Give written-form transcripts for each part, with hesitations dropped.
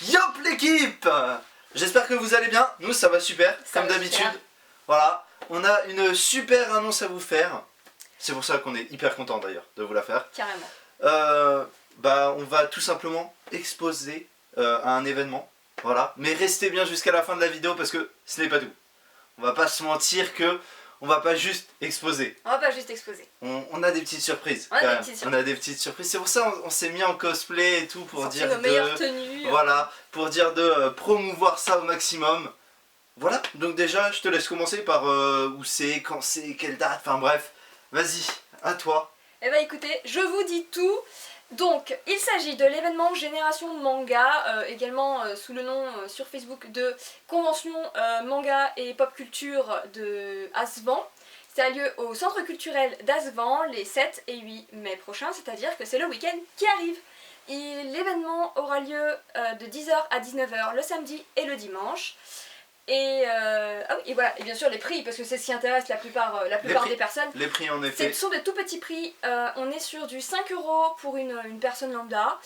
Yop l'équipe! J'espère que vous allez bien, nous ça va super, comme d'habitude. Voilà, on a une super annonce à vous faire. C'est pour ça qu'on est hyper content d'ailleurs de vous la faire. Carrément. On va tout simplement exposer à un événement. Voilà, mais restez bien jusqu'à la fin de la vidéo parce que ce n'est pas tout. On va pas se mentir que on va pas juste exposer. On va pas juste exposer. On a des petites surprises. On a des petites surprises. C'est pour ça on s'est mis en cosplay et tout pour dire nos meilleures tenues. Voilà, pour dire de promouvoir ça au maximum. Voilà, donc déjà je te laisse commencer par où c'est, quand c'est, quelle date, enfin bref. Vas-y, à toi. Eh bah écoutez, je vous dis tout. Donc, il s'agit de l'événement Génération Manga, également sous le nom sur Facebook de Convention Manga et Pop Culture de Asvan. Ça a lieu au Centre culturel d'Asvan les 7 et 8 mai prochains, c'est-à-dire que c'est le week-end qui arrive. L'événement aura lieu de 10h à 19h le samedi et le dimanche. Et voilà, et bien sûr les prix, parce que c'est ce qui intéresse la plupart des personnes. Les prix en effet. Ce sont de tout petits prix, on est sur du 5 € pour une personne lambda,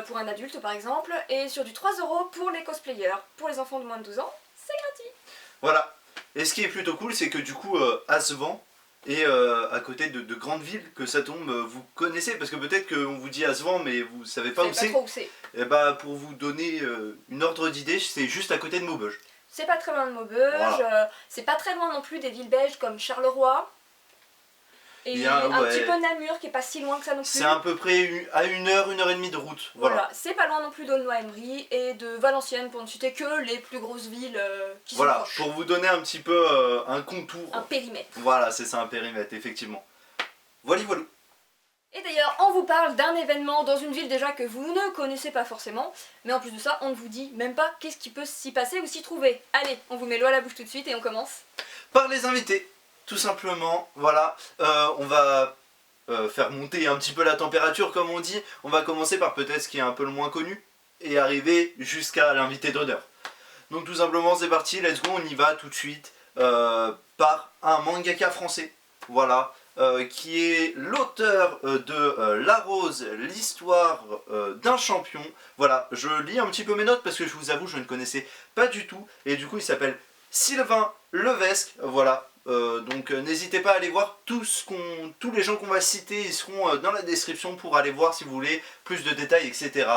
pour un adulte par exemple, et sur du 3 € pour les cosplayers. Pour les enfants de moins de 12 ans, c'est gratuit. Voilà, et ce qui est plutôt cool, c'est que du coup Asvan est à côté de grandes villes que ça tombe, vous connaissez, parce que peut-être qu'on vous dit Asvan mais vous savez pas où c'est. Et bah pour vous donner une ordre d'idée, c'est juste à côté de Maubeuge. C'est pas très loin de Maubeuge, voilà. C'est pas très loin non plus des villes belges comme Charleroi. Et un petit peu Namur qui est pas si loin que ça non plus. C'est à peu près à 1h et demie de route. Voilà, c'est pas loin non plus d'Aulnoy-Emery et de Valenciennes pour ne citer que les plus grosses villes qui sont proches. Pour vous donner un petit peu un contour. Un périmètre. Voilà, c'est ça, un périmètre, effectivement. Voilà. Et d'ailleurs, on vous parle d'un événement dans une ville déjà que vous ne connaissez pas forcément, mais en plus de ça, on ne vous dit même pas qu'est-ce qui peut s'y passer ou s'y trouver. Allez, on vous met l'eau à la bouche tout de suite et on commence. Par les invités, tout simplement, voilà. On va faire monter un petit peu la température, comme on dit. On va commencer par peut-être ce qui est un peu le moins connu et arriver jusqu'à l'invité d'honneur. Donc tout simplement, c'est parti, let's go, on y va tout de suite par un mangaka français, voilà. Qui est l'auteur de La Rose, l'histoire d'un champion. Voilà, je lis un petit peu mes notes parce que je vous avoue, je ne connaissais pas du tout. Et du coup, il s'appelle Sylvain Levesque. Voilà, donc n'hésitez pas à aller voir tous les gens qu'on va citer. Ils seront dans la description pour aller voir si vous voulez plus de détails, etc.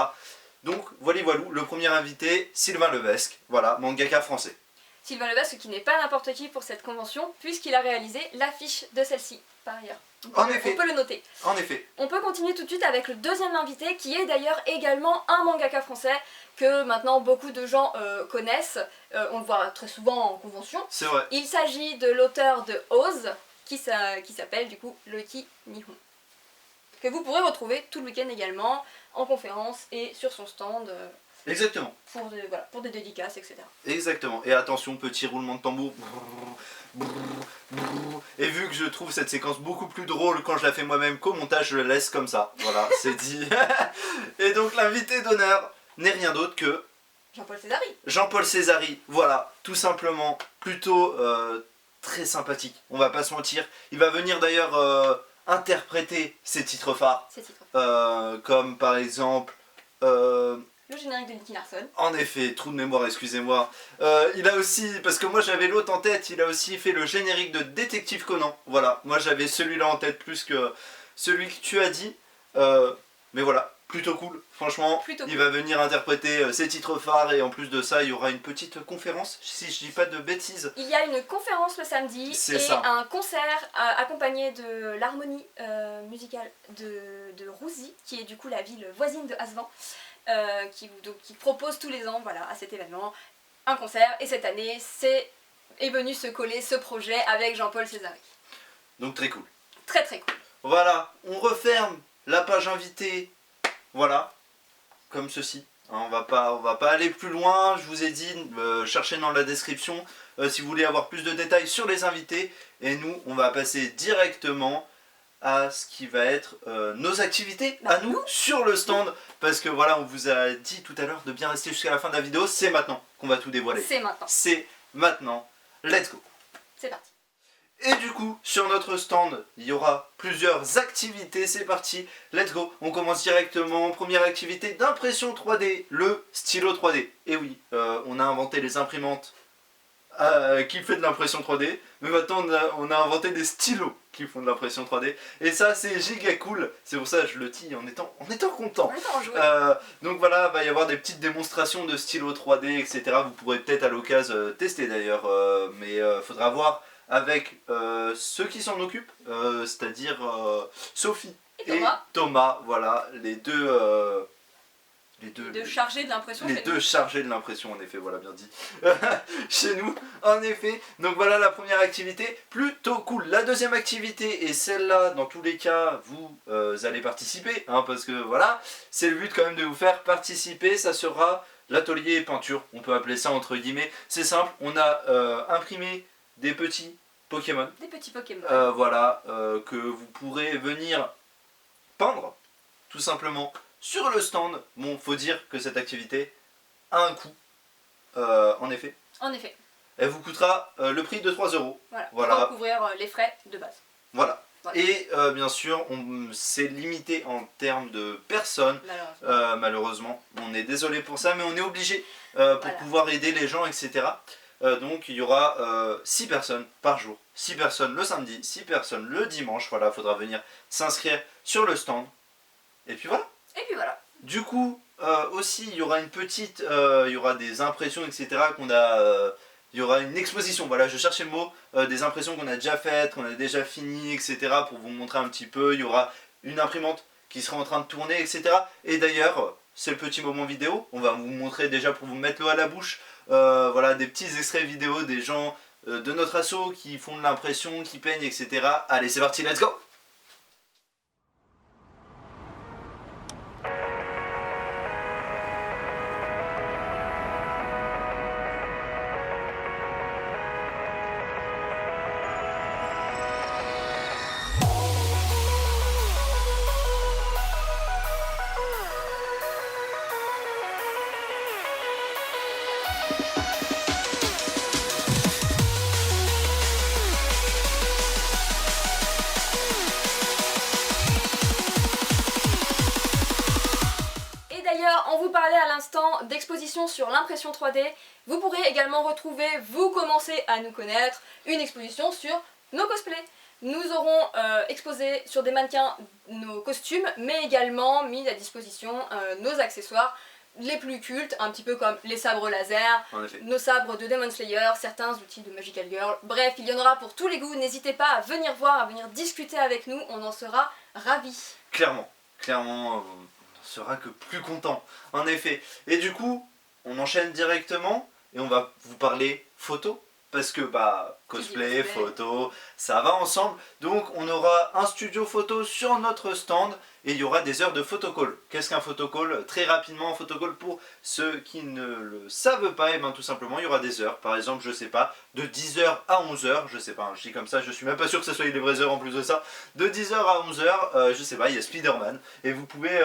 Donc voilà, le premier invité, Sylvain Levesque. Voilà, mangaka français. Sylvain Levesque qui n'est pas n'importe qui pour cette convention puisqu'il a réalisé l'affiche de celle-ci par ailleurs. En effet. On peut le noter. En effet. On peut continuer tout de suite avec le deuxième invité qui est d'ailleurs également un mangaka français que maintenant beaucoup de gens connaissent. On le voit très souvent en convention. C'est vrai. Il s'agit de l'auteur de Oz qui s'appelle du coup Loiki Nihon. Que vous pourrez retrouver tout le week-end également en conférence et sur son stand. Exactement. Pour des dédicaces, etc. Exactement. Et attention, petit roulement de tambour. Et vu que je trouve cette séquence beaucoup plus drôle quand je la fais moi-même qu'au montage, je la laisse comme ça. Voilà, c'est dit. Et donc l'invité d'honneur n'est rien d'autre que... Jean-Paul Césari. Jean-Paul Césari, voilà, tout simplement. Plutôt très sympathique, on va pas se mentir. Il va venir d'ailleurs interpréter ses titres phares. Comme par exemple... le générique de Nicky Larson. En effet, trou de mémoire, excusez-moi. Il a aussi, parce que moi j'avais l'autre en tête, il a aussi fait le générique de Détective Conan. Voilà, moi j'avais celui-là en tête plus que celui que tu as dit. Mais voilà, plutôt cool, franchement. Il va venir interpréter ses titres phares et en plus de ça, il y aura une petite conférence, si je dis pas de bêtises. Il y a une conférence le samedi et un concert accompagné de l'harmonie musicale de Rouzy, qui est du coup la ville voisine de Asvan. Qui propose tous les ans à cet événement un concert et cette année est venu se coller ce projet avec Jean-Paul Césari. Donc très cool. Très très cool. Voilà, on referme la page invitée, voilà, comme ceci. On va pas aller plus loin, je vous ai dit, cherchez dans la description si vous voulez avoir plus de détails sur les invités. Et nous, on va passer directement à ce qui va être nos activités à nous sur le stand, parce que voilà, on vous a dit tout à l'heure de bien rester jusqu'à la fin de la vidéo. C'est maintenant qu'on va tout dévoiler. C'est maintenant. C'est maintenant. Let's go. C'est parti. Et du coup, sur notre stand, il y aura plusieurs activités. C'est parti, let's go. On commence directement. Première activité d'impression 3D, le stylo 3D. Et oui, on a inventé les imprimantes qui fait de l'impression 3D. Mais maintenant, on a inventé des stylos qui font de l'impression 3D. Et ça, c'est giga cool. C'est pour ça que je le dis en étant content. Donc voilà, il va y avoir des petites démonstrations de stylos 3D, etc. Vous pourrez peut-être à l'occasion tester d'ailleurs. Mais faudra voir avec ceux qui s'en occupent, c'est-à-dire Sophie et Thomas, voilà, les deux chargés de l'impression. Les deux chargés de l'impression, en effet, voilà, bien dit. Chez nous, en effet. Donc voilà la première activité, plutôt cool. La deuxième activité, et celle-là, dans tous les cas, vous allez participer, hein, parce que voilà, c'est le but quand même de vous faire participer. Ça sera l'atelier peinture, on peut appeler ça entre guillemets. C'est simple, on a imprimé des petits Pokémon. Des petits Pokémon. Voilà, que vous pourrez venir peindre, tout simplement, sur le stand. Bon, faut dire que cette activité a un coût, en effet. En effet. Elle vous coûtera le prix de 3 €. Voilà. Pour couvrir les frais de base. Voilà. Et bien sûr, c'est limité en termes de personnes. Malheureusement. On est désolé pour ça, mais on est obligé pour pouvoir aider les gens, etc. Donc il y aura 6 personnes par jour. 6 personnes le samedi, 6 personnes le dimanche. Voilà, il faudra venir s'inscrire sur le stand. Et puis voilà. Du coup, aussi, il y aura une petite... il y aura des impressions, etc. Il y aura une exposition, voilà, je cherchais le mot, des impressions qu'on a déjà faites, qu'on a déjà finies, etc. pour vous montrer un petit peu. Il y aura une imprimante qui sera en train de tourner, etc. Et d'ailleurs, c'est le petit moment vidéo. On va vous montrer déjà pour vous mettre l'eau à la bouche. Voilà, des petits extraits vidéo des gens de notre asso qui font de l'impression, qui peignent, etc. Allez, c'est parti, let's go! On vous parlait à l'instant d'exposition sur l'impression 3D. Vous pourrez également retrouver, vous commencez à nous connaître, une exposition sur nos cosplays. Nous aurons exposé sur des mannequins nos costumes, mais également mis à disposition nos accessoires les plus cultes, un petit peu comme les sabres laser, nos sabres de Demon Slayer, certains outils de Magical Girl. Bref, il y en aura pour tous les goûts. N'hésitez pas à venir voir, à venir discuter avec nous, on en sera ravis. Clairement, on sera que plus content, en effet. Et du coup, on enchaîne directement et on va vous parler photo. Parce que cosplay, photo, ça va ensemble. Donc on aura un studio photo sur notre stand et il y aura des heures de photocall. Qu'est-ce qu'un photocall? Très rapidement, un photocall pour ceux qui ne le savent pas, et bien tout simplement il y aura des heures. Par exemple, je sais pas, de 10h à 11h, je sais pas, hein, je dis comme ça, je suis même pas sûr que ce soit les vraies heures en plus de ça. De 10h à 11h, je sais pas, il y a Spider-Man et vous pouvez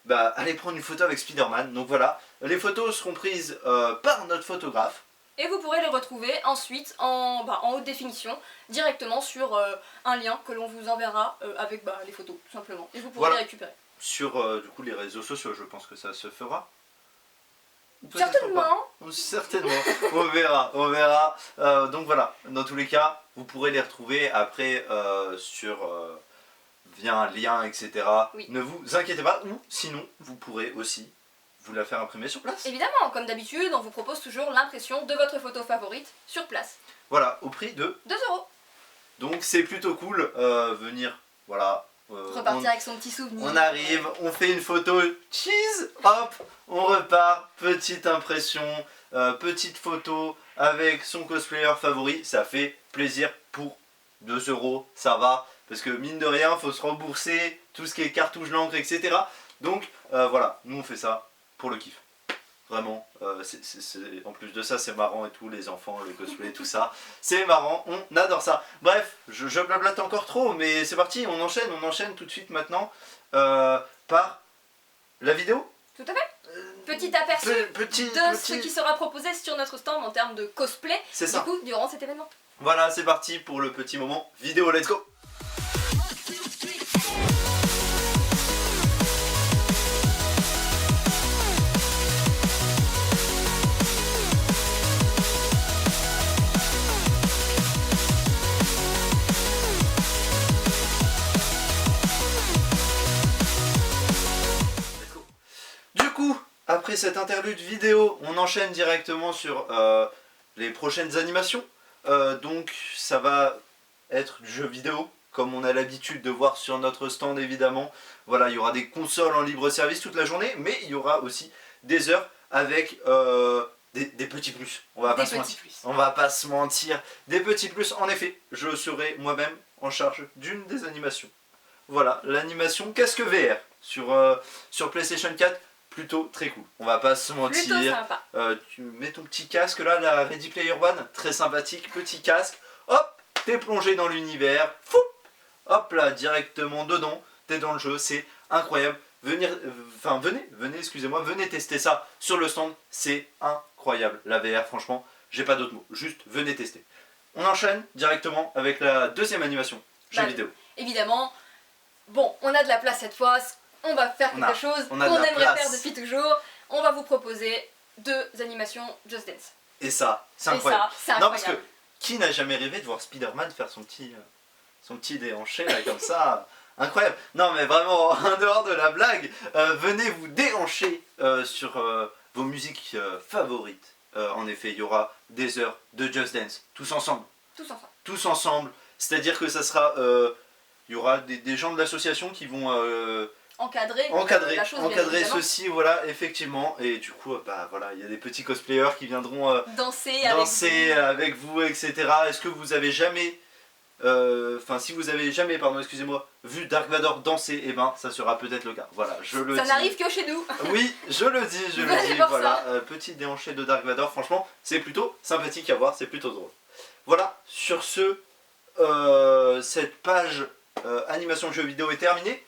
aller prendre une photo avec Spider-Man. Donc voilà, les photos seront prises par notre photographe. Et vous pourrez les retrouver ensuite en haute définition, directement sur un lien que l'on vous enverra avec les photos, tout simplement. Et vous pourrez les récupérer. Sur du coup les réseaux sociaux, je pense que ça se fera. Certainement. Certainement, on verra. Donc voilà, dans tous les cas, vous pourrez les retrouver après via un lien, etc. Oui. Ne vous inquiétez pas, ou sinon, vous pourrez aussi vous la faire imprimer sur place. Évidemment, comme d'habitude, on vous propose toujours l'impression de votre photo favorite sur place. Voilà, au prix de 2 €. Donc c'est plutôt cool, venir, voilà. Repartir avec son petit souvenir. On arrive, on fait une photo, cheese, hop, on repart, petite impression, petite photo avec son cosplayer favori, ça fait plaisir pour 2 €, ça va, parce que mine de rien, faut se rembourser tout ce qui est cartouche d'encre, etc. Donc voilà, nous on fait ça pour le kiff. Vraiment, en plus de ça, c'est marrant et tout, les enfants, le cosplay, tout ça. C'est marrant, on adore ça. Bref, je blablate encore trop, mais c'est parti, on enchaîne tout de suite maintenant par la vidéo. Tout à fait. Petit aperçu de ce qui sera proposé sur notre stand en termes de cosplay, du coup, durant cet événement. Voilà, c'est parti pour le petit moment vidéo, let's go. Du coup, après cette interlude vidéo, on enchaîne directement sur les prochaines animations. Donc ça va être du jeu vidéo, comme on a l'habitude de voir sur notre stand évidemment. Voilà, il y aura des consoles en libre service toute la journée, mais il y aura aussi des heures avec des petits plus. On va pas se mentir. Des petits plus, en effet, je serai moi-même en charge d'une des animations. Voilà, l'animation Casque VR sur PlayStation 4. Plutôt très cool, on va pas se mentir. Plutôt sympa. Tu mets ton petit casque là, la Ready Player One, très sympathique, petit casque, hop, t'es plongé dans l'univers, fou, hop là, directement dedans, t'es dans le jeu, c'est incroyable. Venez, excusez-moi, venez tester ça sur le stand, c'est incroyable. La VR, franchement, j'ai pas d'autres mots, juste venez tester. On enchaîne directement avec la deuxième animation, jeu vidéo. Évidemment, bon, on a de la place cette fois. On va faire quelque chose qu'on aimerait faire depuis toujours. On va vous proposer 2 animations Just Dance. Et ça, c'est incroyable. Non, parce que incroyable. Qui n'a jamais rêvé de voir Spider-Man faire son petit déhanché là comme ça. Incroyable. Non mais vraiment, en dehors de la blague, venez vous déhancher sur vos musiques favorites. En effet, il y aura des heures de Just Dance, tous ensemble. Tous ensemble. C'est-à-dire que ça sera... il y aura des gens de l'association qui vont... encadrer la chose, encadrer ceci, voilà, effectivement. Et du coup, bah voilà, il y a des petits cosplayers qui viendront danser avec vous, etc. Est-ce que vous avez jamais... si vous avez jamais, pardon, excusez-moi, vu Dark Vador danser, eh ben, ça sera peut-être le cas. Voilà, je le dis. Ça n'arrive que chez nous. Oui, je le dis, voilà. Petit déhanché de Dark Vador, franchement, c'est plutôt sympathique à voir, c'est plutôt drôle. Voilà, sur ce, cette page animation jeux vidéo est terminée.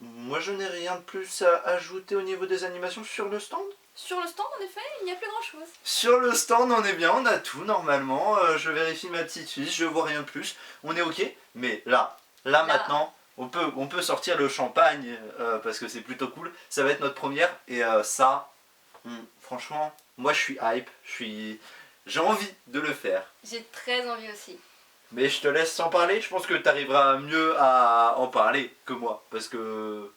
Moi je n'ai rien de plus à ajouter au niveau des animations sur le stand. Sur le stand, en effet, il n'y a plus grand chose. Sur le stand, on est bien, on a tout normalement. Je vérifie ma petite fiche, je vois rien de plus. On est ok, mais là maintenant, on peut sortir le champagne parce que c'est plutôt cool. Ça va être notre première et franchement, moi je suis hype, j'ai envie de le faire. J'ai très envie aussi. Mais je te laisse sans parler, je pense que tu arriveras mieux à en parler que moi. Parce que,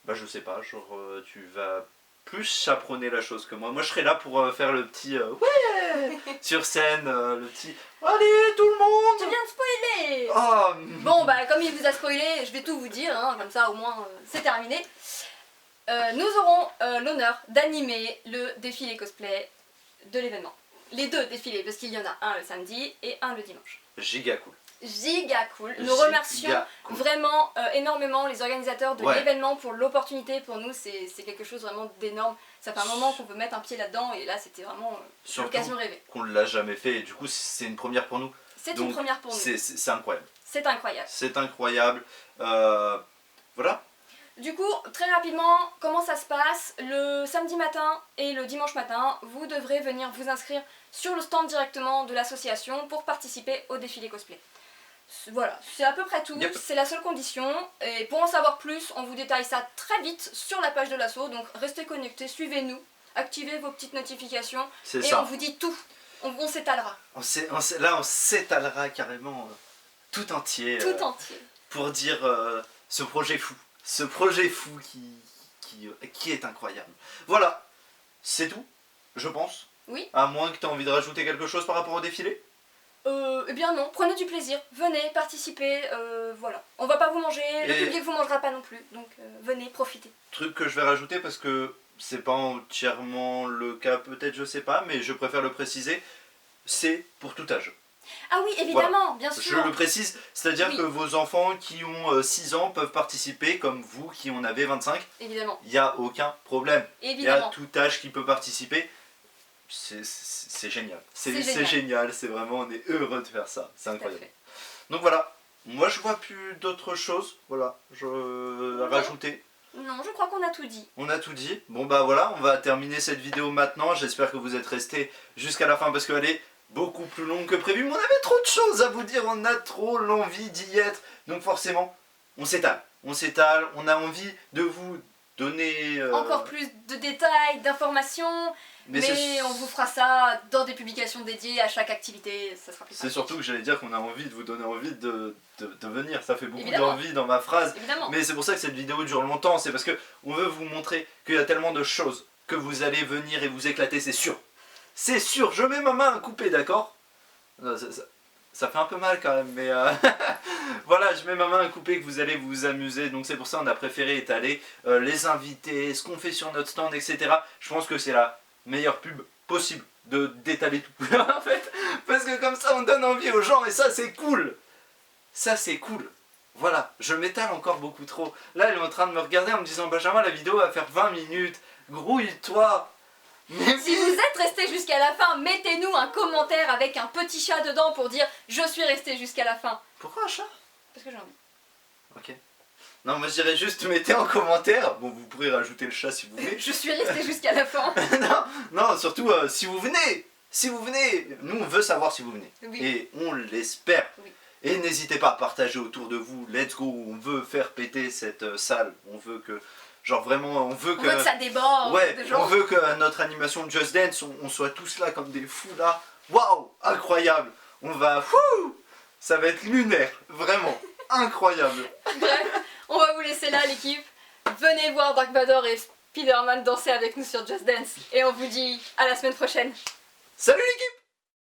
bah je sais pas, genre tu vas plus chaperonner la chose que moi. Moi je serai là pour faire le petit ouais sur scène, le petit allez tout le monde. Tu viens de spoiler. Oh. Bon bah comme il vous a spoilé, je vais tout vous dire, hein, comme ça au moins c'est terminé. Nous aurons l'honneur d'animer le défilé cosplay de l'événement. Les 2 défilés, parce qu'il y en a un le samedi et un le dimanche. Giga cool. Giga cool. Nous remercions vraiment énormément les organisateurs de l'événement pour l'opportunité. Pour nous, c'est quelque chose vraiment d'énorme. Ça fait un moment qu'on peut mettre un pied là-dedans et là, c'était vraiment l'occasion rêvée. Qu'on ne l'a jamais fait et du coup, c'est une première pour nous. C'est une première pour nous. C'est incroyable. C'est incroyable. C'est incroyable. Voilà. Du coup, très rapidement, comment ça se passe? Le samedi matin et le dimanche matin, vous devrez venir vous inscrire sur le stand directement de l'association pour participer au défilé cosplay. Voilà, c'est à peu près tout, c'est la seule condition. Et pour en savoir plus, on vous détaille ça très vite sur la page de l'asso, donc restez connectés, suivez-nous, activez vos petites notifications et on vous dit tout. On s'étalera. Là, on s'étalera carrément tout entier. Tout entier. Pour dire ce projet fou. Ce projet fou qui est incroyable. Voilà, c'est tout, je pense. Oui. À moins que tu aies envie de rajouter quelque chose par rapport au défilé. Eh bien non, prenez du plaisir, venez, participez, voilà. On va pas vous manger, le public vous mangera pas non plus, donc venez, profitez. Truc que je vais rajouter parce que c'est pas entièrement le cas, peut-être, je sais pas, mais je préfère le préciser, c'est pour tout âge. Ah oui, évidemment, bien sûr. Je le précise, c'est-à-dire que vos enfants qui ont 6 ans peuvent participer, comme vous qui en avez 25. Évidemment. Il n'y a aucun problème. Évidemment. Il y a tout âge qui peut participer. C'est génial. C'est génial, c'est vraiment, on est heureux de faire ça. C'est incroyable. Donc voilà, moi je vois plus d'autres choses, voilà, à rajouter. Non, je crois qu'on a tout dit. On a tout dit. Bon bah voilà, on va terminer cette vidéo maintenant. J'espère que vous êtes restés jusqu'à la fin parce que allez, beaucoup plus longue que prévu, mais on avait trop de choses à vous dire, on a trop l'envie d'y être, donc forcément, on s'étale, on a envie de vous donner... Encore plus de détails, d'informations, mais on vous fera ça dans des publications dédiées à chaque activité, ça sera plus C'est pratique. surtout que j'allais dire qu'on a envie de vous donner envie de venir, ça fait beaucoup Évidemment. d'envie dans ma phrase, Évidemment. mais c'est pour ça que cette vidéo dure longtemps, c'est parce que on veut vous montrer qu'il y a tellement de choses que vous allez venir et vous éclater, c'est sûr. C'est sûr, je mets ma main à couper, d'accord? Ça fait un peu mal quand même, mais voilà, je mets ma main à couper que vous allez vous amuser, donc c'est pour ça qu'on a préféré étaler les invités, ce qu'on fait sur notre stand, etc. Je pense que c'est la meilleure pub possible d'étaler tout, en fait, parce que comme ça on donne envie aux gens, et ça c'est cool. Ça c'est cool. Voilà, je m'étale encore beaucoup trop. Là, elle est en train de me regarder en me disant, Benjamin, la vidéo va faire 20 minutes, grouille-toi. Mais Si vous êtes resté jusqu'à la fin, mettez-nous un commentaire avec un petit chat dedans pour dire « Je suis resté jusqu'à la fin pourquoi un chat? » Parce que j'ai envie. Ok. Non, moi je dirais juste mettez en commentaire. Bon, vous pourrez rajouter le chat si vous voulez. Je suis resté jusqu'à la fin. non, surtout si vous venez. Si vous venez, nous on veut savoir si vous venez. Oui. Et on l'espère. Oui. Et n'hésitez pas à partager autour de vous. Let's go. On veut faire péter cette salle. On veut que, genre vraiment, on veut On veut que ça déborde. Ouais, de gens. on veut que notre animation de Just Dance, on soit tous là comme des fous là. Waouh, incroyable. On va, ça va être lunaire, vraiment, incroyable. Bref, on va vous laisser là l'équipe. Venez voir Dark Vador et Spider-Man danser avec nous sur Just Dance. Et on vous dit à la semaine prochaine. Salut l'équipe!